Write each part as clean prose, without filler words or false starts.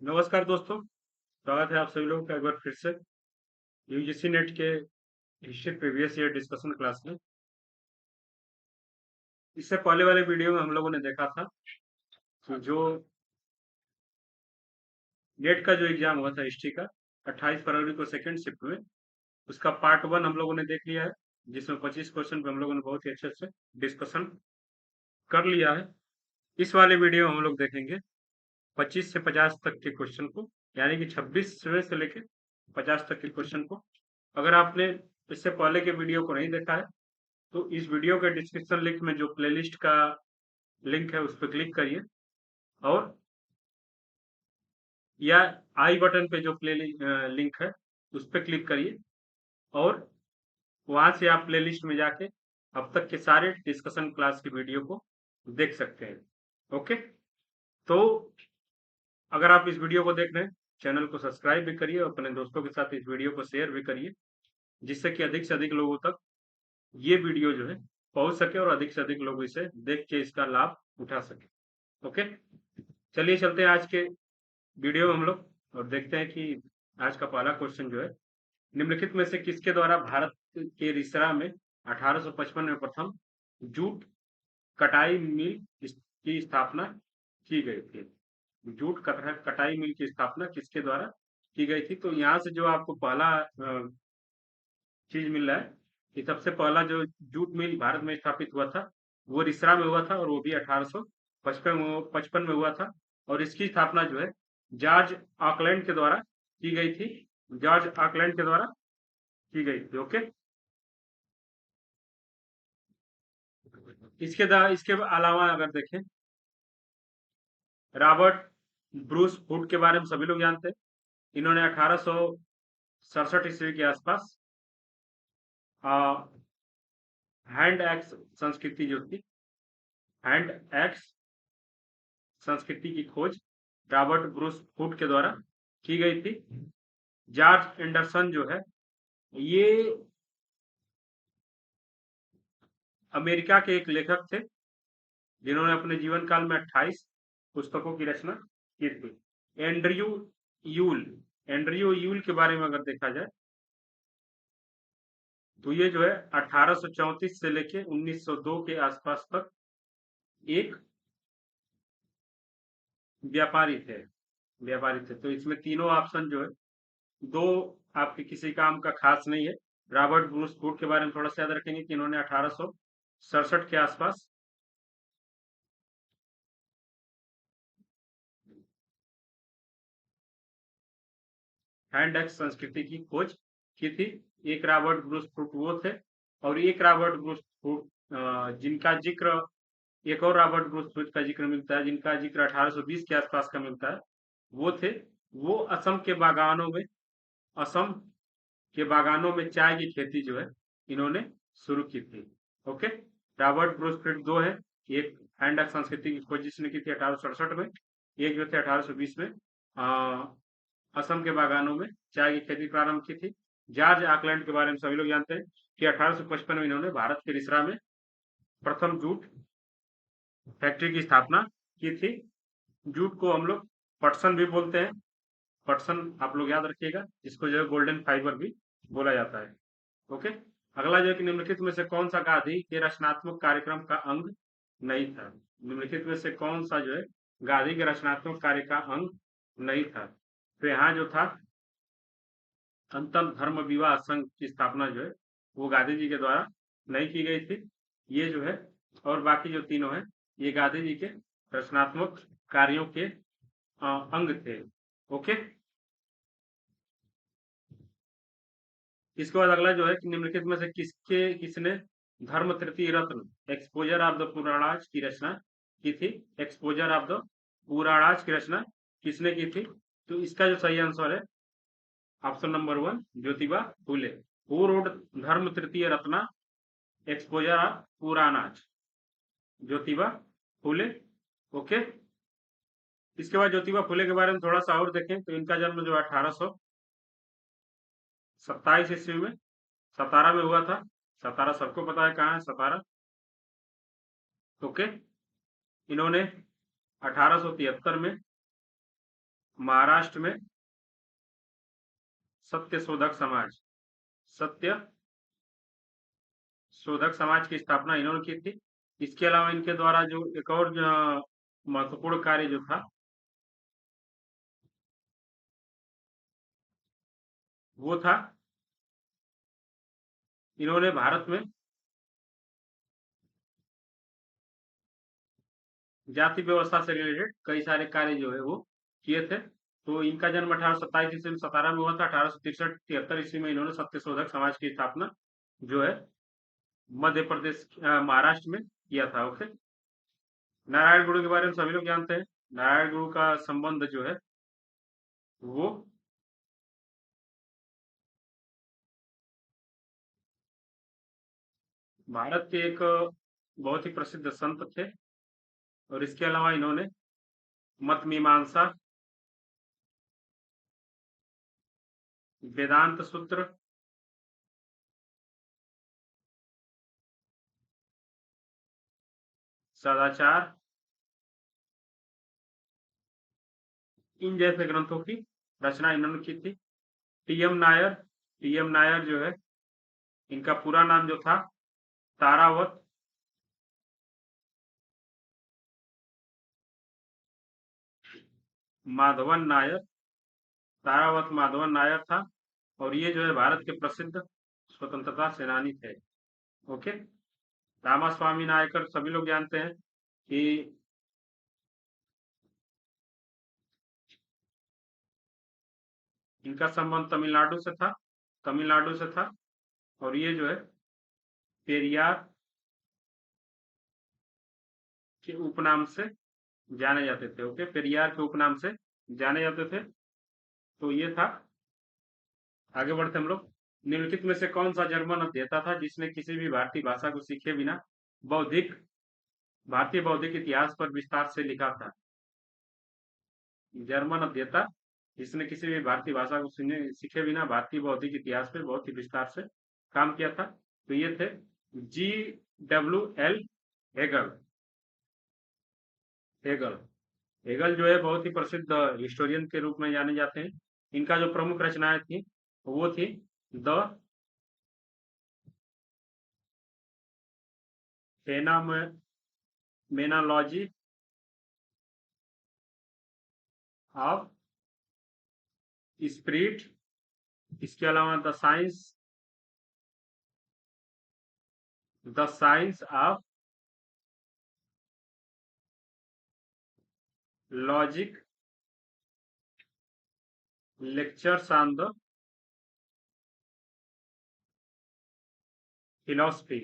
नमस्कार दोस्तों, स्वागत है आप सभी लोगों का एक बार फिर से यूजीसी नेट के history previous year discussion class में। इससे पहले वाले वीडियो में हम लोगों ने देखा था कि जो नेट का जो एग्जाम हुआ था हिस्ट्री का 28 फरवरी को सेकंड शिफ्ट में, उसका पार्ट 1 हम लोगों ने देख लिया है, जिसमें 25 क्वेश्चन पे हम लोगों ने बहुत ही अच्छे से डिस्कशन कर लिया है। इस वाले वीडियो में हम लोग देखेंगे 25 से 50 तक के क्वेश्चन को, यानी कि 26वें से लेके 50 तक के क्वेश्चन को। अगर आपने इससे पहले के वीडियो को नहीं देखा है तो इस वीडियो के डिस्क्रिप्शन लिंक में जो प्लेलिस्ट का लिंक है उस पर क्लिक करिए, और या आई बटन पे जो प्ले लिंक है उस पर क्लिक करिए, और वहां से आप प्लेलिस्ट में जाके अब तक के सारे डिस्कशन क्लास की वीडियो को देख सकते हैं। ओके, तो अगर आप इस वीडियो को देख रहे हैं, चैनल को सब्सक्राइब भी करिए और अपने दोस्तों के साथ इस वीडियो को शेयर भी करिए, जिससे कि अधिक से अधिक लोगों तक ये वीडियो जो है पहुंच सके और अधिक से अधिक लोग इसे देख के इसका लाभ उठा सके। ओके, चलिए चलते हैं आज के वीडियो में हम लोग, और देखते हैं कि आज का पहला क्वेश्चन जो है, निम्नलिखित में से किसके द्वारा भारत के रिसरा में 1855 में प्रथम जूट कटाई मिल की स्थापना की गई थी। जूट कटाई मिल की स्थापना किसके द्वारा की गई थी? तो यहाँ से जो आपको पहला चीज मिल रहा है कि सबसे पहला जो जूट मिल भारत में स्थापित हुआ था वो रिसरा में हुआ था, और वो भी 1855 में हुआ था। और इसकी स्थापना जो है जॉर्ज ऑकलैंड के द्वारा की गई थी। जॉर्ज ऑकलैंड के द्वारा की गई थी। ओके, इसके अलावा अगर देखें, रॉबर्ट ब्रूस हुड के बारे में सभी लोग जानते हैं। इन्होंने 1867 ईस्वी के आसपास हैंड एक्स संस्कृति जो थी, हैंड एक्स संस्कृति की खोज रॉबर्ट ब्रूस हुड के द्वारा की गई थी। जॉर्ज एंडरसन जो है, ये अमेरिका के एक लेखक थे जिन्होंने अपने जीवन काल में 28 पुस्तकों की रचना की थी। एंड्रयू यूल एंड्रयू यूल के बारे में अगर देखा जाए तो ये जो है 1834 से लेके 1902 के आसपास तक एक व्यापारी थे। तो इसमें तीनों ऑप्शन जो है, दो आपके किसी काम का खास नहीं है। रॉबर्ट ब्रूस हुड के बारे में थोड़ा सा याद रखेंगे कि इन्होंने 1867 के आसपास हैंड एक्स संस्कृति की खोज की थी। एक रॉबर्ट ब्रूस हुड वो थे, और एक रॉबर्ट ब्रूस हुड जिनका जिक्र, एक और रॉबर्ट ब्रूस हुड का जिक्र मिलता है जिनका जिक्र 1820 के आसपास का मिलता है। वो थे, वो असम के बागानों में चाय की खेती जो है इन्होंने शुरू की थी। ओके, रॉबर्ट ब्रूस हुड दो है, एक हैंड एक्स संस्कृति की खोज जिसने की थी 1867 में, एक जो थे 1820 में असम के बागानों में चाय की खेती प्रारंभ की थी। जॉर्ज ऑकलैंड के बारे में सभी लोग जानते हैं कि 1855 में इन्होंने भारत के रिसरा में प्रथम जूट फैक्ट्री की स्थापना की थी। जूट को हम लोग पटसन भी बोलते हैं। पटसन आप लोग याद रखिएगा, इसको जो है गोल्डन फाइबर भी बोला जाता है। ओके, अगला जो है कि निम्नलिखित में से कौन सा गांधी के रचनात्मक कार्यक्रम का अंग नहीं था? निम्नलिखित में से कौन सा जो है गांधी के रचनात्मक कार्य का अंग नहीं था? तो यहाँ जो था, अंतर धर्म विवाह संघ की स्थापना जो है वो गांधी जी के द्वारा नहीं की गई थी। ये जो है, और बाकी जो तीनों है ये गांधी जी के रचनात्मक कार्यों के अंग थे। ओके, इसके बाद अगला जो है कि निम्नलिखित में से किसने धर्म तृतीय रत्न एक्सपोजर ऑफ द पुराणाज की रचना की थी? एक्सपोजर ऑफ द पुराणाज की रचना किसने की थी? तो इसका जो सही आंसर है option number 1, Jyotiba Phule. Who wrote धर्म तृतीय रत्ना एक्सपोजर ऑफ पुराणाज? ज्योतिबा फूले। ओके, इसके बाद ज्योतिबा फूले के बारे में थोड़ा सा और देखें तो इनका जन्म जो 1827 ईस्वी में सतारा में हुआ था। सतारा सबको पता है कहाँ है सतारा। ओके, इन्होंने 1873 में महाराष्ट्र में सत्य शोधक समाज, सत्य शोधक समाज की स्थापना इन्होंने की थी। इसके अलावा इनके द्वारा जो एक और महत्वपूर्ण कार्य जो था वो था, इन्होंने भारत में जाति व्यवस्था से रिलेटेड कई सारे कार्य जो है वो किए थे। तो इनका जन्म 1827 ईस्वी में सतारा में हुआ था। 1863-73 ईस्वी में इन्होंने सत्य शोधक समाज की स्थापना जो है मध्य प्रदेश महाराष्ट्र में किया था। ओके, नारायण गुरु के बारे में सभी लोग जानते हैं। नारायण गुरु का संबंध जो है वो भारत के एक बहुत ही प्रसिद्ध संत थे, और इसके अलावा इन्होंने मत मीमांसा, वेदांत सूत्र, सदाचार, इन जैसे ग्रंथों की रचना इन्होंने की थी। टीएम नायर जो है, इनका पूरा नाम जो था तारावत माधवन नायर, तारावत माधवन नायर था, और ये जो है भारत के प्रसिद्ध स्वतंत्रता सेनानी थे। ओके, रामास्वामी नायकर सभी लोग जानते हैं कि इनका संबंध तमिलनाडु से था, और ये जो है पेरियार के उपनाम से जाने जाते थे। ओके, पेरियार के उपनाम से जाने जाते थे। तो ये था। आगे बढ़ते हम लोग। निम्नलिखित में से कौन सा जर्मन अध्येता था जिसने किसी भी भारतीय भाषा को सीखे बिना बौद्धिक भारतीय बौद्धिक इतिहास पर विस्तार से लिखा था? जर्मन अध्येता जिसने किसी भी भारतीय भाषा को सीखे बिना भारतीय बौद्धिक इतिहास पर बहुत ही विस्तार से काम किया था, तो ये थे GWL हेगल। हेगल हेगल जो है बहुत ही प्रसिद्ध हिस्टोरियन के रूप में जाने जाते हैं। इनका जो प्रमुख रचनाएं थी वो थी द फेनामेनोलॉजी ऑफ स्पिरिट, इसके अलावा the science of logic, lectures on the philosophy,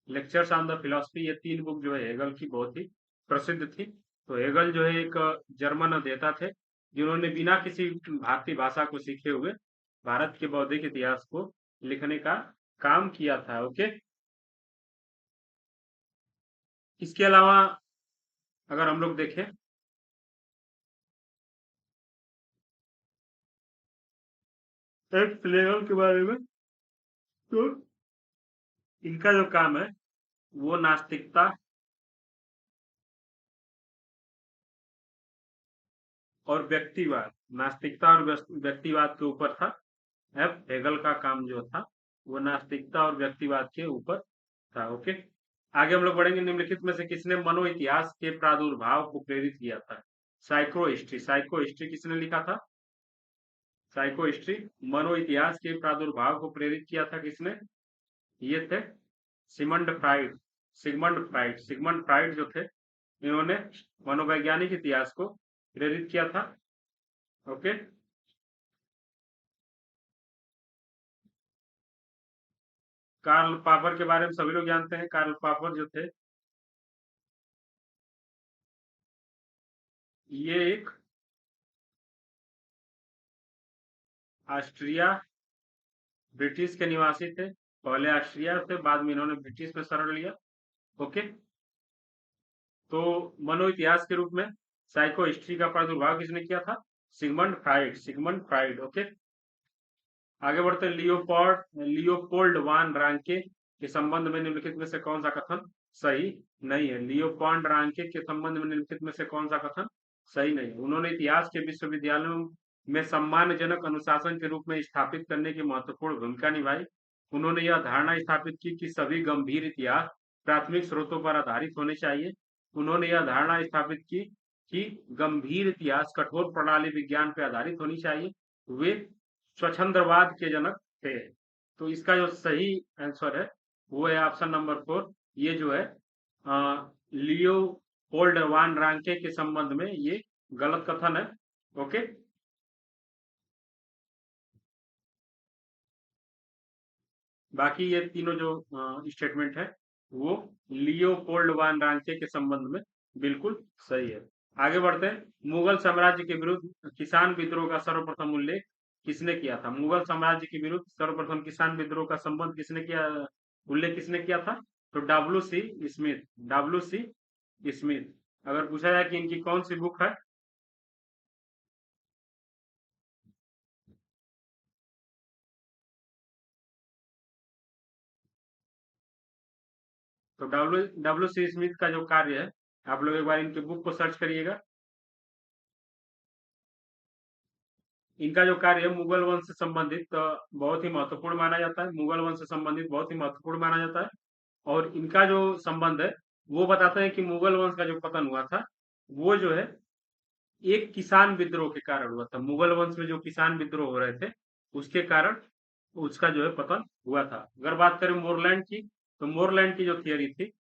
lectures on the philosophy, ये 3 बुक जो है हेगल की बहुत ही प्रसिद्ध थी। तो हेगल जो है एक जर्मन अध्येता थे जिन्होंने बिना किसी भारतीय भाषा को सीखे हुए भारत के बौद्धिक इतिहास को लिखने का काम किया था। ओके, इसके अलावा अगर हम लोग देखें फ्लेगल के बारे में, तो इनका जो काम है वो नास्तिकता और व्यक्तिवाद, नास्तिकता और व्यक्तिवाद के ऊपर था। हेगल का काम जो था वो नास्तिकता और व्यक्तिवाद के ऊपर था। ओके, आगे हम लोग बढ़ेंगे। निम्नलिखित में से किसने मनो इतिहास के प्रादुर्भाव को प्रेरित किया था? साइको हिस्ट्री किसने लिखा था? साइको हिस्ट्री, मनो इतिहास के प्रादुर्भाव को प्रेरित किया था किसने? ये थे सिगमंड फ्राइड जो थे, इन्होंने मनोवैज्ञानिक इतिहास को प्रेरित किया था। ओके, कार्ल पापर के बारे में सभी लोग जानते हैं। कार्ल पापर जो थे, ये एक ऑस्ट्रिया ब्रिटिश के निवासी थे। पहले ऑस्ट्रिया थे, बाद में इन्होंने ब्रिटिश में शरण लिया। ओके, तो मनो इतिहास के रूप में साइको हिस्ट्री का प्रादुर्भाव किसने किया था? Sigmund Freud. ओके, आगे बढ़ते हैं। लियोपोल्ड वान रांके के संबंध में निम्नलिखित में से कौन सा कथन सही नहीं है। लियोपोल्ड रांके के संबंध में निम्नलिखित में से कौन सा कथन सही नहीं है? उन्होंने इतिहास के विश्वविद्यालयों में सम्मानजनक अनुशासन के रूप में स्थापित करने की महत्वपूर्ण भूमिका निभाई। उन्होंने यह धारणा स्थापित की कि सभी गंभीर इतिहास प्राथमिक स्रोतों पर आधारित होने चाहिए। उन्होंने यह धारणा स्थापित की कि गंभीर इतिहास कठोर प्रणाली विज्ञान पर आधारित होनी चाहिए। वे स्वच्छंदवाद के जनक थे। तो इसका जो सही आंसर है वो है ऑप्शन नंबर 4। ये जो है लियोपोल्ड वान रांके के संबंध में ये गलत कथन है। ओके, बाकी ये तीनों जो स्टेटमेंट है वो लियोपोल्ड वान रांके के संबंध में बिल्कुल सही है। आगे बढ़ते हैं। मुगल साम्राज्य के विरुद्ध किसान विद्रोह का सर्वप्रथम उल्लेख किसने किया था? मुगल साम्राज्य के विरुद्ध सर्वप्रथम किसान विद्रोह का संबंध किसने किया, उल्लेख किसने किया था? तो W C Smith, W C Smith. अगर पूछा जाए कि इनकी कौन सी बुक है, तो डब्ल्यू डब्ल्यू सी स्मिथ का जो कार्य है, आप लोग एक बार इनके बुक को सर्च करिएगा। इनका जो कार्य है मुगल वंश से संबंधित बहुत ही महत्वपूर्ण माना जाता है। मुगल वंश से संबंधित बहुत ही महत्वपूर्ण माना जाता है। और इनका जो संबंध है वो बताते हैं कि मुगल वंश का जो पतन हुआ था वो जो है एक किसान विद्रोह के कारण हुआ था। मुगल वंश में जो किसान विद्रोह हो रहे थे उसके कारण उसका जो है पतन हुआ था। अगर बात करें मोरलैंड की, तो मोरलैंड की जो थियरी थी,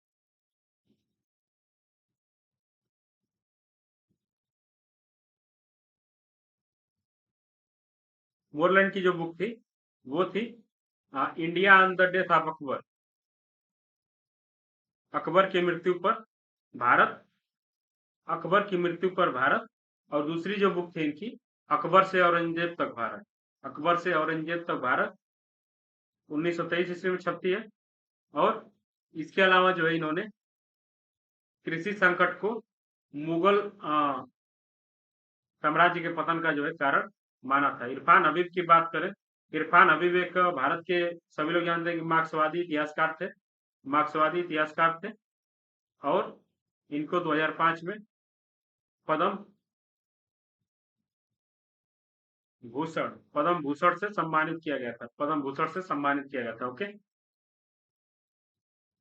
मोरलैंड की जो बुक थी वो थी India on the death of Akbar, Akbar की मृत्यु पर भारत, अकबर की मृत्यु पर भारत। और दूसरी जो बुक थी इनकी अकबर से औरंगजेब तक भारत, अकबर से औरंगजेब तक भारत 1923 ईस्वी में छपती है। और इसके अलावा जो है इन्होंने कृषि संकट को मुगल साम्राज्य के पतन का जो है कारण माना था। इरफान हबीब की बात करें, इरफान हबीब एक भारत के सभी लोग जानते हैं कि मार्क्सवादी इतिहासकार थे, मार्क्सवादी इतिहासकार थे। और इनको 2005 में पद्म भूषण, पद्म भूषण से सम्मानित किया गया था, पद्म भूषण से सम्मानित किया गया था। ओके,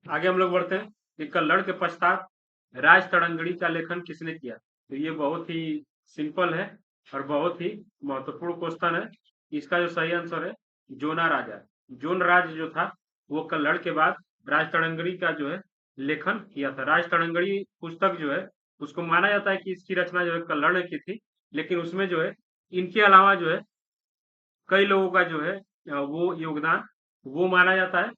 आगे हम लोग बढ़ते हैं कि कल्हड़ के पश्चात राज तड़ंगड़ी का लेखन किसने किया? तो ये बहुत ही सिंपल है और बहुत ही महत्वपूर्ण क्वेश्चन है। इसका जो सही आंसर है जोना राजा, जोन राज जो था वो कल्हड़ के बाद राज तड़ंगड़ी का जो है लेखन किया था। राज तड़ंगड़ी पुस्तक जो है उसको माना जाता है कि इसकी रचना जो है कल्हड़ ने की थी, लेकिन उसमें जो है इनके अलावा जो है कई लोगों का जो है वो योगदान वो माना जाता है।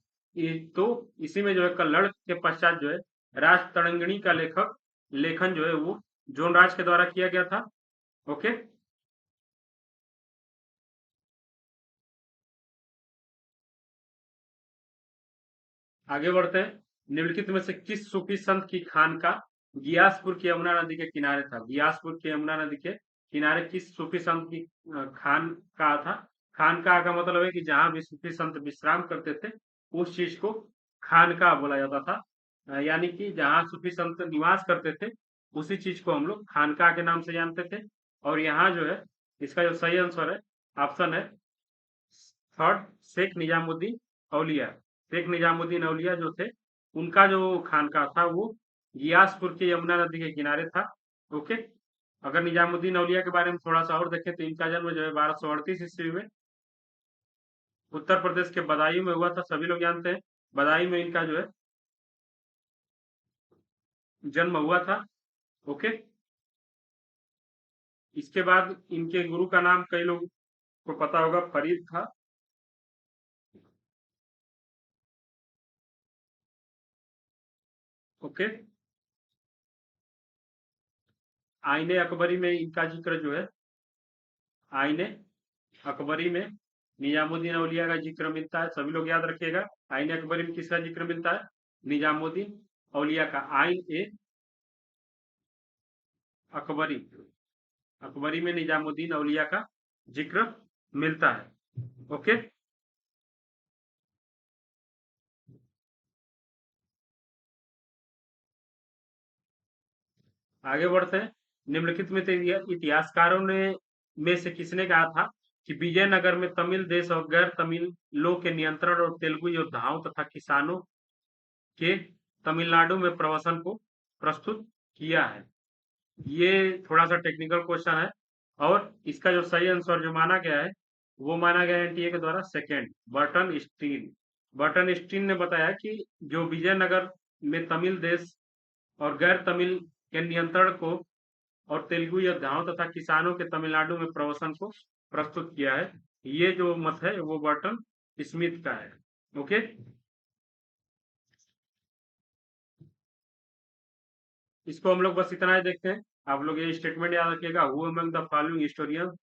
तो इसी में जो है कल्हड़ के पश्चात जो है राज तड़ंगिणी का लेखन जो है वो जोन राज के द्वारा किया गया था। ओके, आगे बढ़ते हैं। निम्नलिखित में से किस सूफी संत की खानका गियासपुर की यमुना नदी के किनारे था? गियासपुर की यमुना नदी के किनारे किस सूफी संत की खानका था? खानका का मतलब है कि जहां भी सूफी संत विश्राम करते थे उस चीज को खानका बोला जाता था। यानी कि जहां सूफी संत निवास करते थे उसी चीज को हम लोग खानका के नाम से जानते थे। और यहाँ जो है इसका जो सही आंसर है ऑप्शन है थर्ड, शेख निजामुद्दीन औलिया। शेख निजामुद्दीन औलिया जो थे उनका जो खानका था वो गियासपुर के यमुना नदी के किनारे था। ओके, अगर निजामुद्दीन औलिया के बारे में थोड़ा सा और देखें तो इनका जन्म जो है 1238 ईस्वी में उत्तर प्रदेश के बदायूं में हुआ था। सभी लोग जानते हैं बदायूं में इनका जो है जन्म हुआ था। ओके, इसके बाद इनके गुरु का नाम कई लोग को पता होगा, फरीद था। ओके, आईने अकबरी में इनका जिक्र जो है, आईने अकबरी में निजामुद्दीन औलिया का जिक्र मिलता है। सभी लोग याद रखिएगा आईने अकबरी में किसका जिक्र मिलता है? निजामुद्दीन औलिया का। आइन ए अकबरी, अकबरी में निजामुद्दीन औलिया का जिक्र मिलता है। ओके, आगे बढ़ते हैं। निम्नलिखित में से इतिहासकारों ने में से किसने कहा था कि विजयनगर में तमिल देश और गैर तमिलों के नियंत्रण और तेलुगु योद्धाओं तथा किसानों के तमिलनाडु में प्रवसन को प्रस्तुत किया है? ये थोड़ा सा टेक्निकल क्वेश्चन है और इसका जो सही आंसर जो माना गया है वो माना गया है एनटीए के द्वारा second, Burton Stein. Burton Stein ने बताया कि जो विजयनगर में तमिल देश और गैर तमिल के नियंत्रण को और तेलुगु योद्धाओं तथा किसानों के तमिलनाडु में प्रवसन को प्रस्तुत किया है, ये जो मत है वो बर्टन स्मिथ का है। ओके, इसको हम लोग बस इतना ही देखते हैं। आप लोग ये स्टेटमेंट याद रखिएगा, who among the following historian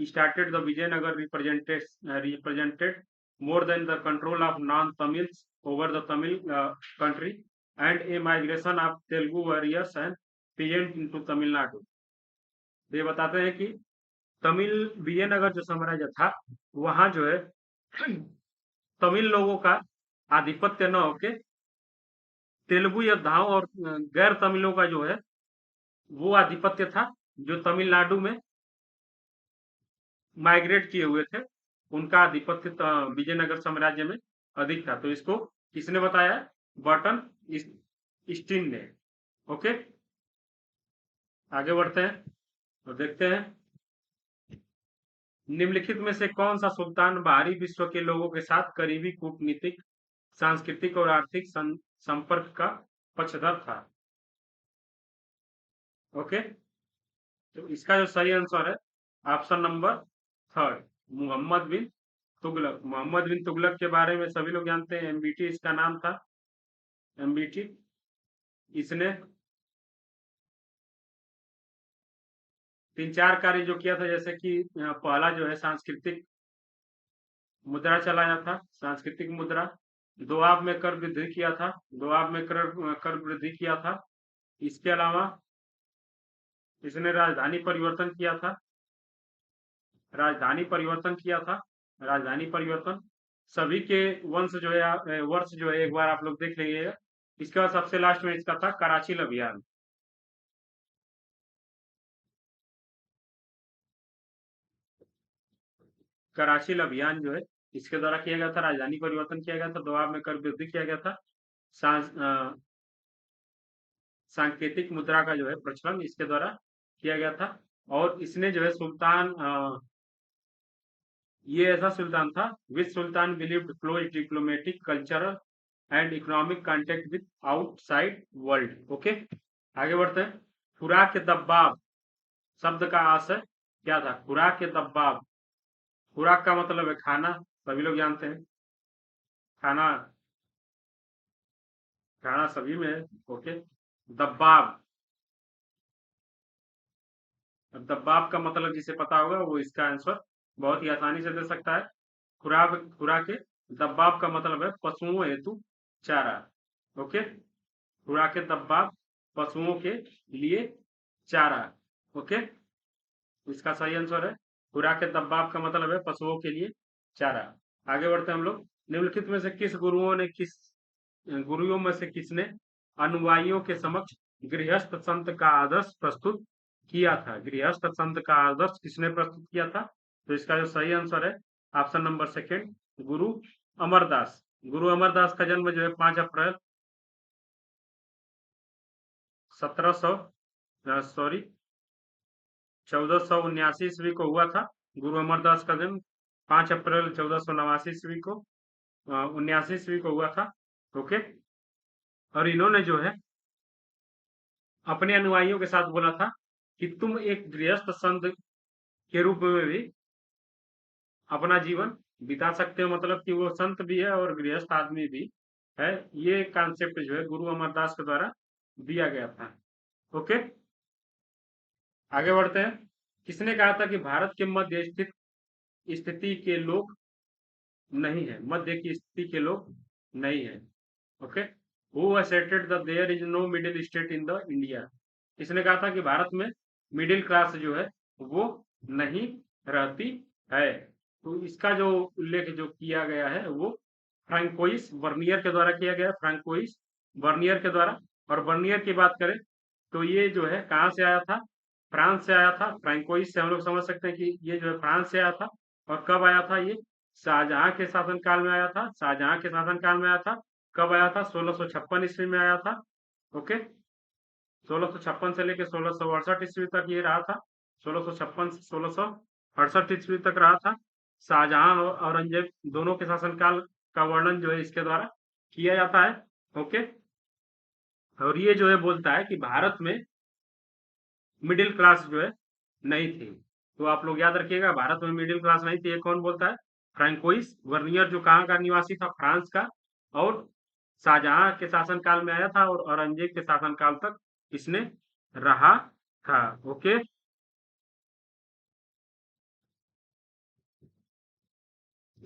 started the Vijayanagar represented more than the control of non-Tamils over the Tamil country and a migration of Telugu warriors and peasants into Tamil Nadu। ये बताते हैं कि तमिल विजयनगर जो साम्राज्य था वहां जो है तमिल लोगों का आधिपत्य न होके तेलुगु योद्धाओं और गैर तमिलों का जो है वो आधिपत्य था, जो तमिलनाडु में माइग्रेट किए हुए थे उनका आधिपत्य विजयनगर साम्राज्य में अधिक था। तो इसको किसने बताया? बर्टन स्टीन ने। ओके, आगे बढ़ते हैं और देखते हैं निम्नलिखित में से कौन सा सुल्तान बाहरी विश्व के लोगों के साथ करीबी कूटनीतिक, सांस्कृतिक और आर्थिक संपर्क का पक्षधर था? ओके, तो इसका जो सही आंसर है ऑप्शन नंबर थर्ड, मोहम्मद बिन तुगलक। मोहम्मद बिन तुगलक के बारे में सभी लोग जानते हैं, एमबीटी इसका नाम था, एमबीटी। इसने 3-4 कार्य जो किया था, जैसे कि पहला जो है सांस्कृतिक मुद्रा चलाया था, सांस्कृतिक मुद्रा। दोआब में कर वृद्धि किया था, दोआब में कर वृद्धि किया था। इसके अलावा इसने राजधानी परिवर्तन किया था, राजधानी परिवर्तन किया था, राजधानी परिवर्तन। सभी के वंश जो है वर्ष जो है एक बार आप लोग देख लीजिएगा। इसके बाद सबसे लास्ट में इसका था कराची अभियान। कराची अभियान जो है इसके द्वारा किया गया था, राजधानी परिवर्तन किया गया था, दोआब में कर वृद्धि किया गया था, सांकेतिक मुद्रा का जो है प्रचलन इसके द्वारा किया गया था। और इसने जो है सुल्तान ये ऐसा सुल्तान था which sultan believed close diplomatic, cultural and economic contact with outside world. Okay, आगे बढ़ते हैं। खुराक के दब्बाब शब्द का आशय क्या था? खुराक के दब्बाब, खुराक का मतलब है खाना, सभी लोग जानते हैं खाना, खाना सभी में है। ओके, दब्बाब, दब्बाब का मतलब जिसे पता होगा वो इसका आंसर बहुत ही आसानी से दे सकता है। खुराक, खुराक के दब्बाब का मतलब है पशुओं हेतु चारा। ओके, खुराक के दब्बाब पशुओं के लिए चारा। ओके, इसका सही आंसर है खुराक के दब्बाब का मतलब है पशुओं के लिए चारा। आगे बढ़ते हैं हम लोग। निम्नलिखित में से गुरुओं में से किसने अनुयायियों के समक्ष गृहस्थ संत का आदर्श प्रस्तुत किया था? गृहस्थ संत का आदर्श किसने प्रस्तुत किया था? तो इसका जो सही आंसर है ऑप्शन नंबर सेकेंड, गुरु अमरदास। गुरु अमरदास का जन्म जो है 5 अप्रैल 1700 सॉरी 1479 ईस्वी को हुआ था। गुरु अमरदास का जन्म 5 अप्रैल 1489 ईस्वी को 79 ईस्वी को हुआ था। ओके, और इन्होंने जो है अपने अनुयायियों के साथ बोला था कि तुम एक गृहस्थ संत के रूप में भी अपना जीवन बिता सकते हो, मतलब कि वो संत भी है और गृहस्थ आदमी भी है। ये कॉन्सेप्ट जो है गुरु अमरदास के द्वारा दिया गया था। ओके, आगे बढ़ते हैं। किसने कहा था कि भारत के मध्य स्थित स्थिति के लोग नहीं है, मध्य की स्थिति के लोग नहीं है? Okay, who asserted that there is no middle state in the India? इसने कहा था कि भारत में मिडिल क्लास जो है वो नहीं रहती है। तो इसका जो उल्लेख जो किया गया है वो फ्रैंकोइस बर्नियर के द्वारा किया गया, फ्रैंकोइस बर्नियर के द्वारा। और बर्नियर की बात करें तो ये जो है कहाँ से आया था? फ्रांस से आया था। फ्रैंकोइस से हम लोग समझ सकते हैं कि ये जो है फ्रांस से आया था। और कब आया था ये? शाहजहां के शासनकाल में आया था। शाहजहां के शासनकाल में आया था। कब आया था? 1656 ईस्वी में आया था। ओके, 1656 से लेके 1668 ईस्वी तक ये रहा था। 1656 से 1668 ईस्वी तक रहा था। शाहजहां और औरंगजेब दोनों के शासनकाल का वर्णन जो है इसके द्वारा किया जाता है। ओके, और ये जो है बोलता है कि भारत में मिडिल क्लास जो है नहीं थी। तो आप लोग याद रखिएगा, भारत में मिडिल क्लास नहीं थी। ये कौन बोलता है? फ्रैंकोइस वर्नियर, जो कहाँ का निवासी था? फ्रांस का। और शाहजहां के शासनकाल में आया था और औरंगजेब के शासनकाल तक इसने रहा था। ओके,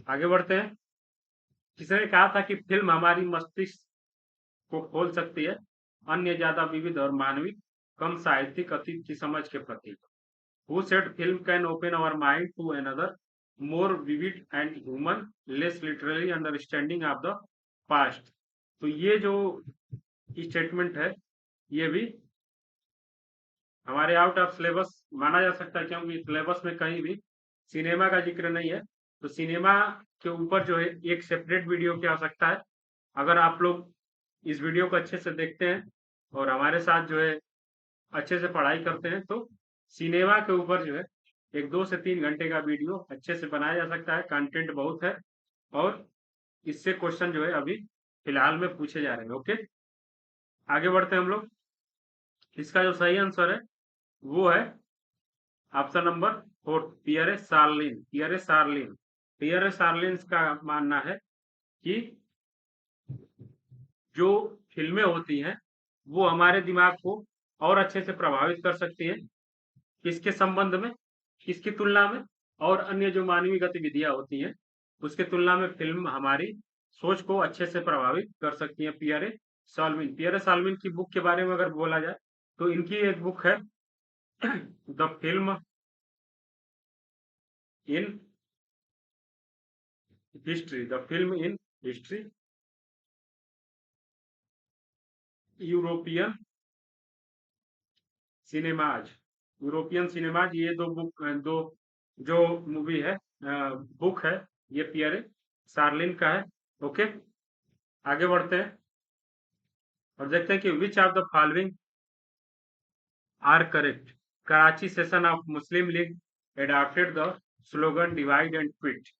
आगे बढ़ते हैं। किसने कहा था कि फिल्म हमारी मस्तिष्क को खोल सकती है, अन्य ज्यादा विविध और मानविक कम साहित्यिक अतीत की समझ के प्रति? Who said film can open our mind to another, more vivid and human, less literally understanding of the past? तो ये जो स्टेटमेंट है, ये भी हमारे आउट ऑफ सिलेबस माना जा सकता है, क्योंकि सिलेबस में कहीं भी सिनेमा का जिक्र नहीं है। तो सिनेमा के ऊपर जो है एक सेपरेट वीडियो की आवश्यकता है। अगर आप लोग इस वीडियो को अच्छे से देखते हैं और हमारे साथ जो है अच्छे से पढ़ाई करते हैं, तो सिनेमा के ऊपर जो है एक 2 से 3 घंटे का वीडियो अच्छे से बनाया जा सकता है। कंटेंट बहुत है और इससे क्वेश्चन जो है अभी फिलहाल में पूछे जा रहे हैं। ओके, आगे बढ़ते हैं हम लोग। इसका जो सही आंसर है वो है option number 4, Pierre Sarlin. Pierre Sarlin, Pierre Sarlin का मानना है कि जो फिल्में होती हैं वो हमारे दिमाग को और अच्छे से प्रभावित कर सकती हैं। किसके संबंध में? किसकी तुलना में? और अन्य जो मानवीय गतिविधियां होती हैं उसके तुलना में फिल्म हमारी सोच को अच्छे से प्रभावित कर सकती है। पियरे साल्विन, पियरे साल्विन की बुक के बारे में अगर बोला जाए तो इनकी एक बुक है the film in history, the film in history, European cinemas, European cinemas. ये दो बुक, दो जो मूवी है, बुक है, ये पियरे सार्लिन का है। ओके, आगे बढ़ते हैं और देखते हैं कि which of the following are correct. Karachi session of Muslim League adopted the slogan divide and quit,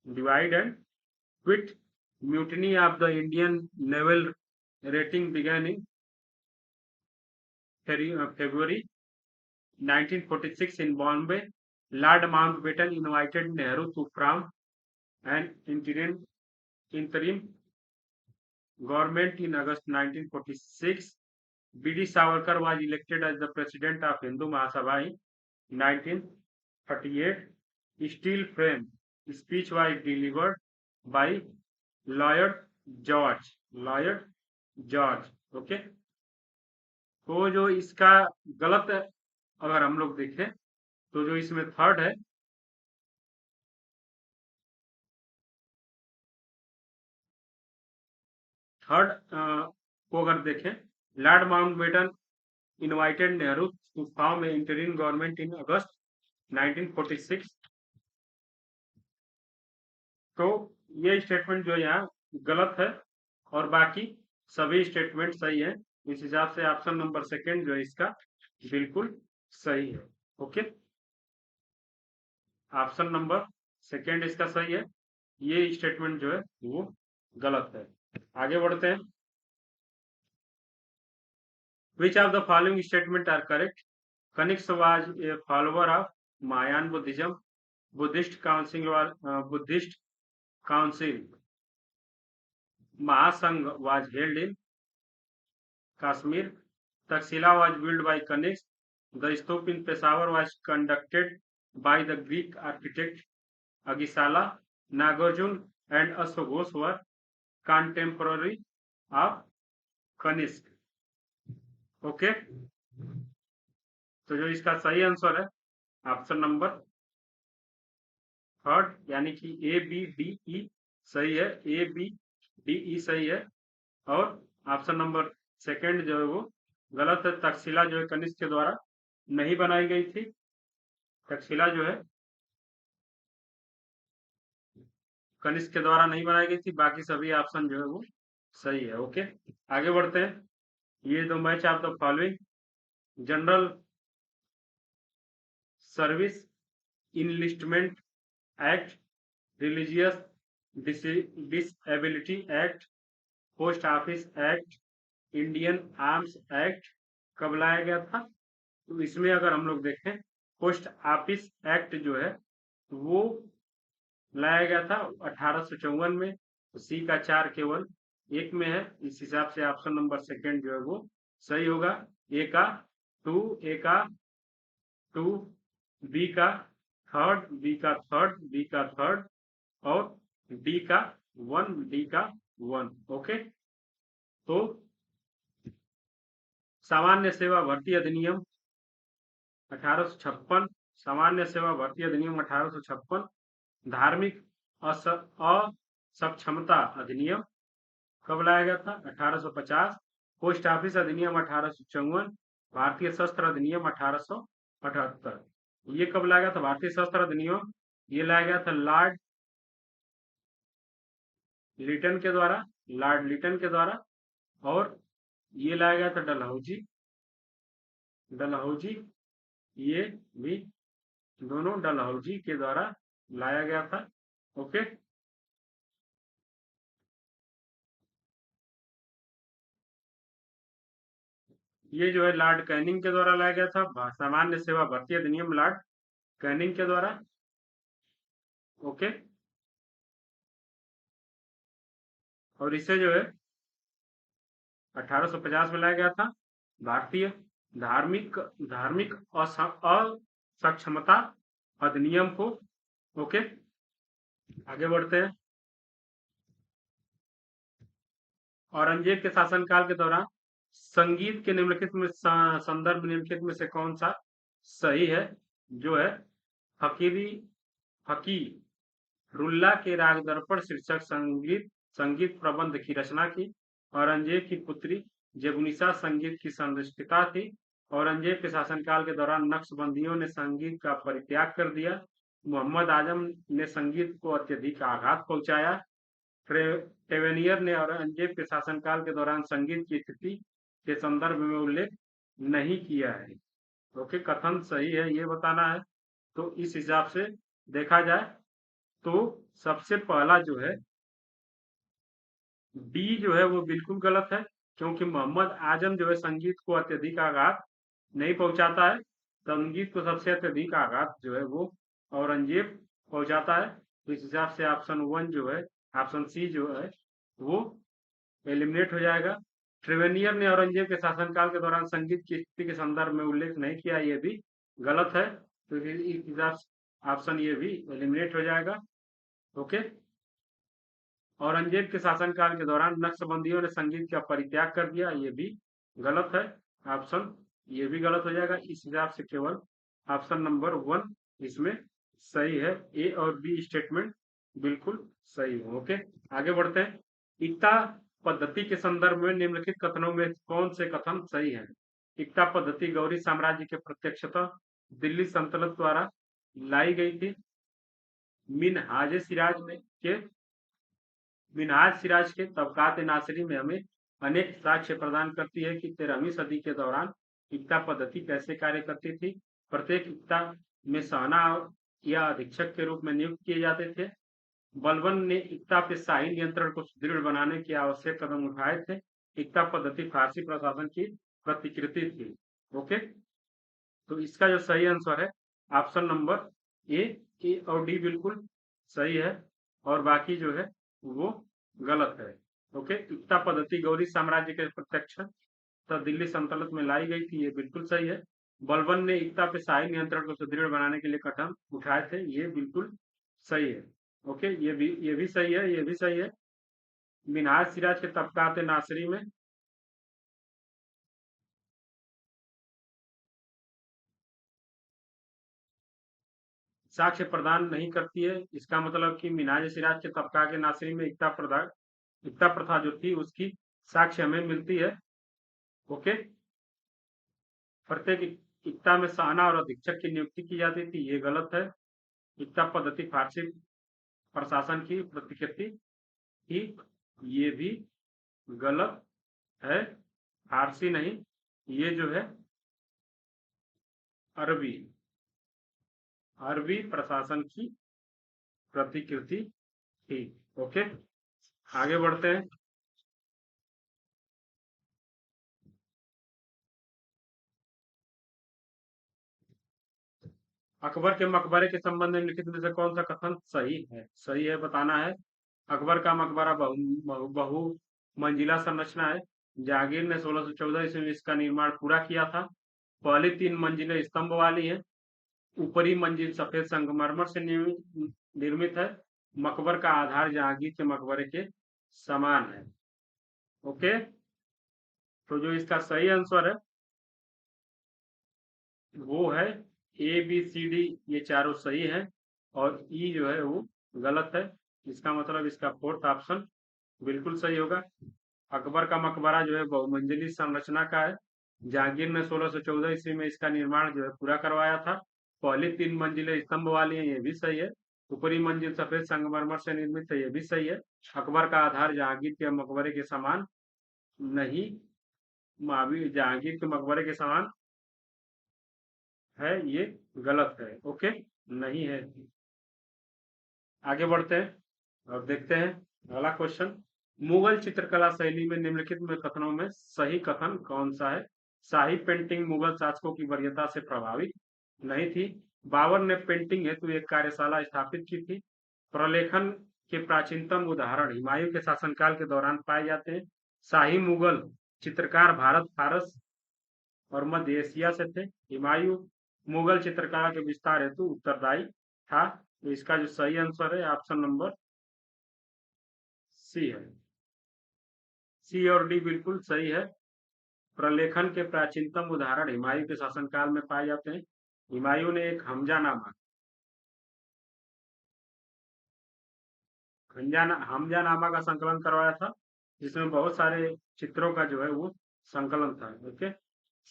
divide and quit. Mutiny of the Indian naval rating began in February 1946 in Bombay. Lord Mountbatten invited Nehru to form an interim government in August 1946. B.D. Savarkar was elected as the president of Hindu Mahasabha in 1938. Steel frame speech was delivered by Lloyd George. Lloyd George. Okay, तो जो इसका गलत अगर हम लोग देखें तो जो इसमें थर्ड है, थर्ड को अगर देखें, Lord Mountbatten invited Nehru to form an interim government in August 1946. तो ये स्टेटमेंट जो यहाँ गलत है और बाकी सभी स्टेटमेंट सही है। इस हिसाब से ऑप्शन नंबर सेकंड जो है इसका बिल्कुल सही है। ओके, ऑप्शन नंबर सेकंड इसका सही है, ये स्टेटमेंट जो है वो गलत है। आगे बढ़ते हैं। Which of the following statement are correct? Kanishka was a follower of Mahayana Buddhism. Buddhist council महासंघ was held in Kashmir. Taxila was built by Kanisk. The stupa in Peshawar was conducted by the Greek architect Agisala. Nagarjun and Ashwaghosh were contemporary of Kanisk. Okay, तो जो इसका सही answer है option number third, यानी कि A B D E सही है। A B D E सही है और ऑप्शन नंबर सेकंड जो है वो गलत है। तक्षशिला जो है कनिष्क के द्वारा नहीं बनाई गई थी। तक्षशिला जो है कनिष्क के द्वारा नहीं बनाई गई थी। बाकी सभी ऑप्शन जो है वो सही है। ओके, आगे बढ़ते हैं। ये दो match of the following: general service enlistment act, religious disability act, post office act, Indian arms act कब लाया गया था? तो इसमें अगर हम लोग देखें, पोस्ट ऑफिस एक्ट जो है वो लाया गया था 1854 में। तो सी का 4 केवल एक में है। इस हिसाब से ऑप्शन नंबर सेकंड जो है वो सही होगा। ए का 2, ए का 2, बी का थर्ड, बी का थर्ड, बी का थर्ड और डी का 1, डी का 1। ओके, तो सामान्य सेवा भर्ती अधिनियम 1856, सामान्य सेवा भर्ती अधिनियम 1856, धार्मिक असक्षमता अधिनियम कब लाया गया था? 1850। पोस्ट ऑफिस अधिनियम 1854, भारतीय शस्त्र अधिनियम 1878। ये कब लाया गया था? भारतीय शस्त्र अधिनियम ये लाया गया था लॉर्ड लिटन के द्वारा, लॉर्ड लिटन के द्वारा। और ये लाया गया था डलहौजी, डलहौजी, ये भी दोनों डलहौजी के द्वारा लाया गया था। ओके, ये जो है लॉर्ड कैनिंग के द्वारा लाया गया था, सामान्य सेवा भर्ती अधिनियम लॉर्ड कैनिंग के द्वारा। ओके, और इसे जो है 1850 में लाया गया था। भारतीय धार्मिक धार्मिक असक्षमता अधिनियम को। ओके, आगे बढ़ते हैं। औरंगजेब के शासनकाल के दौरान संगीत के निम्नलिखित में संदर्भ निम्नलिखित में से कौन सा सही है? जो है फकीरी फकीरुल्लाह के राग दर्पण शीर्षक संगीत संगीत प्रबंध की रचना की। औरंगजेब की पुत्री जेबुनिसा संगीत की संरक्षिता थी। औरंगजेब के शासनकाल के दौरान नक्शबंदियों ने संगीत का परित्याग कर दिया। मोहम्मद आजम ने संगीत को अत्यधिक आघात पहुंचाया। टेवेनियर ने औरंगजेब के शासनकाल के दौरान संगीत की स्थिति के संदर्भ में उल्लेख नहीं किया है। ओके, कथन सही है ये बताना है। तो इस हिसाब से देखा जाए तो सबसे पहला जो है डी जो है वो बिल्कुल गलत है, क्योंकि मोहम्मद आजम जो है संगीत को अत्यधिक आघात नहीं पहुंचाता है। संगीत को सबसे अत्यधिक आघात जो है वो औरंगजेब पहुंचाता है। तो इस हिसाब से ऑप्शन 1 जो है, ऑप्शन सी जो है वो एलिमिनेट हो जाएगा। ट्रेवेनियर ने औरंगजेब के शासनकाल के दौरान संगीत की स्थिति के संदर्भ में उल्लेख नहीं किया, ये भी गलत है। तो इस हिसाब से ऑप्शन ये भी एलिमिनेट हो जाएगा। ओके, औरंगजेब के शासनकाल के दौरान नक्शबंदियों ने संगीत का परित्याग कर दिया, ये भी गलत है। ऑप्शन ये भी गलत हो जाएगा। इस हिसाब से केवल ऑप्शन नंबर 1 इसमें सही है। ए और बी स्टेटमेंट बिल्कुल सही है। ओके, आगे बढ़ते हैं। इक्ता पद्धति के संदर्भ में निम्नलिखित कथनों में कौन से कथन सही है? इक्ता पद्धति गौरी साम्राज्य के प्रत्यक्षतः दिल्ली सल्तनत द्वारा लाई गई थी। मिनहाज सिराज में के मिनहाज सिराज के तबकात नासिरी में हमें अनेक साक्ष्य प्रदान करती है कि 13वीं सदी के दौरान इक्ता पद्धति कैसे कार्य करती थी। प्रत्येक इक्ता में सहना या अधीक्षक के रूप में नियुक्त किए जाते थे। बलबन ने इक्ता पे शाही नियंत्रण को सुदृढ़ बनाने के आवश्यक कदम उठाए थे। इक्ता पद्धति फारसी प्रशासन की प्रतिकृति थी। ओके, तो इसका जो सही आंसर है ऑप्शन नंबर ए और डी बिल्कुल सही है, और बाकी जो है वो गलत है। ओके, इक्ता पद्धति गौरी साम्राज्य के प्रत्यक्ष दिल्ली सल्तनत में लाई गई थी, ये बिल्कुल सही है। बलबन ने इक्ता पे शाही नियंत्रण को सुदृढ़ बनाने के लिए कदम उठाए थे, ये बिल्कुल सही है। ओके, ये भी सही है, ये भी सही है। मिनहाज सिराज के तबकात नासरी में साक्ष्य प्रदान नहीं करती है। इसका मतलब कि मिनहाज सिराज के तबका के नासरी में इक्ता प्रथा जो थी उसकी साक्ष्य हमें मिलती है। ओके, प्रत्येक इक्ता में साना और अधीक्षक की नियुक्ति की जाती थी, ये गलत है। इक्ता पद्धति फारसी प्रशासन की प्रतिकृति थी, ये भी गलत है। फारसी नहीं, ये जो है अरबी अरबी प्रशासन की प्रतिकृति थी। ओके, आगे बढ़ते हैं। अकबर के मकबरे के संबंध में निम्नलिखित में से कौन सा कथन सही है? सही है बताना है। अकबर का मकबरा बहु मंजिला संरचना है। जहांगीर ने 1614 ईस्वी में इसका निर्माण पूरा किया था। पहली 3 मंजिलें स्तंभ वाली हैं। ऊपरी मंजिल सफेद संगमरमर से निर्मित है। मकबर का आधार जहांगीर के मकबरे के समान है। ओके, तो जो इसका सही आंसर है वो है ए बी सी डी, ये चारों सही है और ई जो है वो गलत है। इसका मतलब इसका फोर्थ ऑप्शन बिल्कुल सही होगा। अकबर का मकबरा जो है बहुमंजिली संरचना का है। जहांगीर ने 1614 ईस्वी में इसका निर्माण जो है पूरा करवाया था। पहली 3 मंजिलें स्तंभ वाली हैं, ये भी सही है। ऊपरी मंजिल सफेद संगमरमर से निर्मित है, ये भी सही है। अकबर का आधार जहांगीर के मकबरे के समान नहीं, जहांगीर के मकबरे के समान है, ये गलत है। ओके, नहीं है। आगे बढ़ते हैं और देखते हैं अगला क्वेश्चन। मुगल चित्रकला शैली में निम्नलिखित में कथनों में सही कथन कौन सा है? शाही पेंटिंग मुगल शासकों की वरीयता से प्रभावित नहीं थी। बाबर ने पेंटिंग हेतु एक कार्यशाला स्थापित की थी। प्रलेखन के प्राचीनतम उदाहरण हुमायूं के शासनकाल के दौरान पाए जाते हैं। शाही मुगल चित्रकार भारत, फारस और मध्य एशिया से थे। हुमायूं मुगल चित्रकला के विस्तार हेतु उत्तरदायी था। तो इसका जो सही आंसर है ऑप्शन नंबर सी है। सी और डी बिल्कुल सही है। प्रलेखन के प्राचीनतम उदाहरण हुमायूं के शासनकाल में पाए जाते हैं। हुमायूं ने एक हमजानामा का संकलन करवाया था, जिसमें बहुत सारे चित्रों का जो है वो संकलन था। ओके,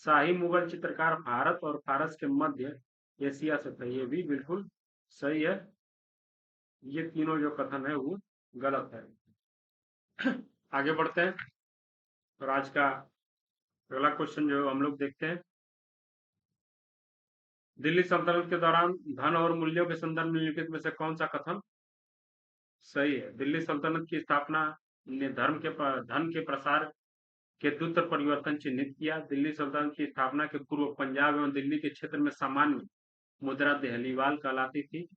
शाही मुगल चित्रकार भारत और फारस के मध्य एशिया से थे, ये भी बिल्कुल सही है। ये तीनों जो कथन है वो गलत है। आगे बढ़ते हैं और आज का अगला क्वेश्चन जो हम लोग देखते हैं। दिल्ली सल्तनत के दौरान धन और मूल्यों के संदर्भ में निम्नलिखित में से कौन सा कथन सही है? दिल्ली सल्तनत की स्थापना ने धन के प्रसार के द्रुत परिवर्तन चिन्हित किया। दिल्ली सल्तनत की स्थापना के पूर्व पंजाब एवं दिल्ली के क्षेत्र में सामान्य मुद्रा देहलीवाल कहलाती थी।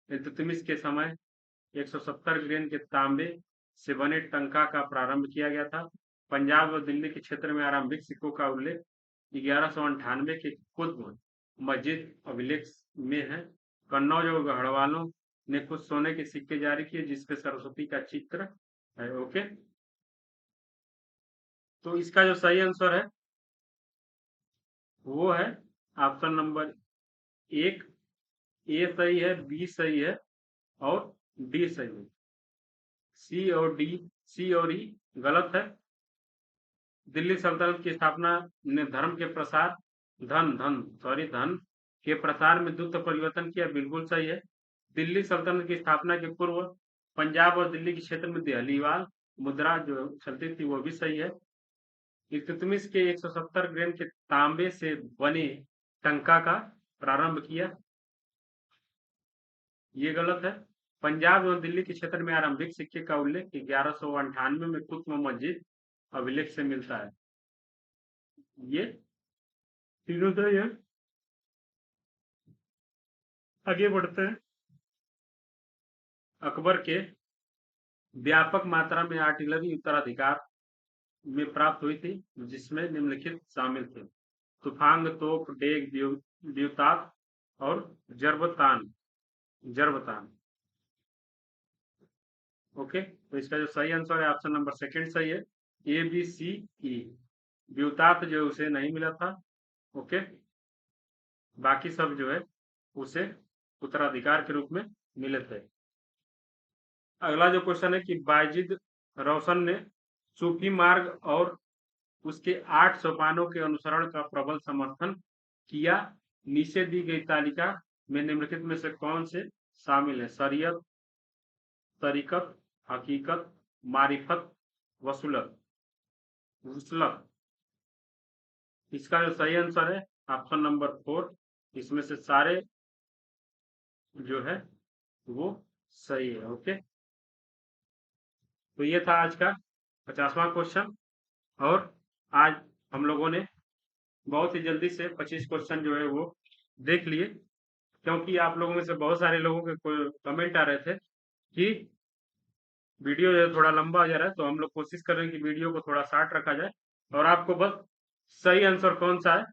इल्तुतमिश के समय 170 ग्रेन के तांबे से बने टंका का प्रारंभ किया गया था। पंजाब और दिल्ली के क्षेत्र में आरंभिक सिक्कों का उल्लेख 1198 के कुतुब मस्जिद अभिलेख में है। कन्नौज और गढ़वालों ने कुछ सोने के सिक्के जारी किए जिसपे सरस्वती का चित्र है। ओके, तो इसका जो सही आंसर है वो है ऑप्शन नंबर 1। ए सही है, बी सही है और डी सही है। सी और ई गलत है। दिल्ली सल्तनत की स्थापना ने धर्म के प्रसार धन के प्रसार में द्रुत परिवर्तन किया, बिल्कुल सही है। दिल्ली सल्तनत की स्थापना के पूर्व पंजाब और दिल्ली के क्षेत्र में देहलीवाल मुद्रा जो चलती थी वो भी सही है। इल्तुतमिश के 170 ग्रेन के तांबे से बने टंका का प्रारंभ किया, ये गलत है। पंजाब एवं दिल्ली के क्षेत्र में आरंभिक सिक्के का उल्लेख 1198 में कुतुब मस्जिद अभिलेख से मिलता है, ये तीनों सही है। आगे बढ़ते हैं। अकबर के व्यापक मात्रा में आर्टिलरी उत्तराधिकार में प्राप्त हुई थी, जिसमें निम्नलिखित शामिल थे। तूफान, तोप, डेग, द्यूतात और जरबतान। ओके, तो इसका जो सही आंसर है ऑप्शन नंबर सेकंड सही है। ए बी सी ई। द्यूतात जो है उसे नहीं मिला था। ओके, बाकी सब जो है उसे उत्तराधिकार के रूप में मिले थे। अगला जो क्वेश्चन है कि बायजिद रोशन ने सूफी मार्ग और उसके 8 सोपानों के अनुसरण का प्रबल समर्थन किया, नीचे दी गई तालिका में निम्नलिखित में से कौन से शामिल है? शरीयत, तरीकत, हकीकत, मारिफत, वसूलत। वसूलत। इसका जो सही आंसर है ऑप्शन नंबर 4, इसमें से सारे जो है वो सही है। ओके, तो ये था आज का 50वां क्वेश्चन। और आज हम लोगों ने बहुत ही जल्दी से 25 क्वेश्चन जो है वो देख लिए, क्योंकि आप लोगों में से बहुत सारे लोगों के कमेंट आ रहे थे कि वीडियो जो है थोड़ा लंबा हो जा रहा है, तो हम लोग कोशिश कर रहे हैं कि वीडियो को थोड़ा शार्ट रखा जाए और आपको बस सही आंसर कौन सा है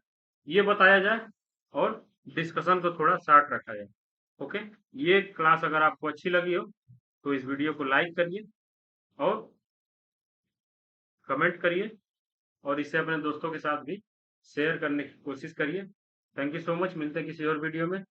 ये बताया जाए और डिस्कशन को थोड़ा शार्ट रखा जाए। ओके, ये क्लास अगर आपको अच्छी लगी हो तो इस वीडियो को लाइक करिए और कमेंट करिए और इसे अपने दोस्तों के साथ भी शेयर करने की कोशिश करिए। थैंक यू सो मच, मिलते हैं किसी और वीडियो में।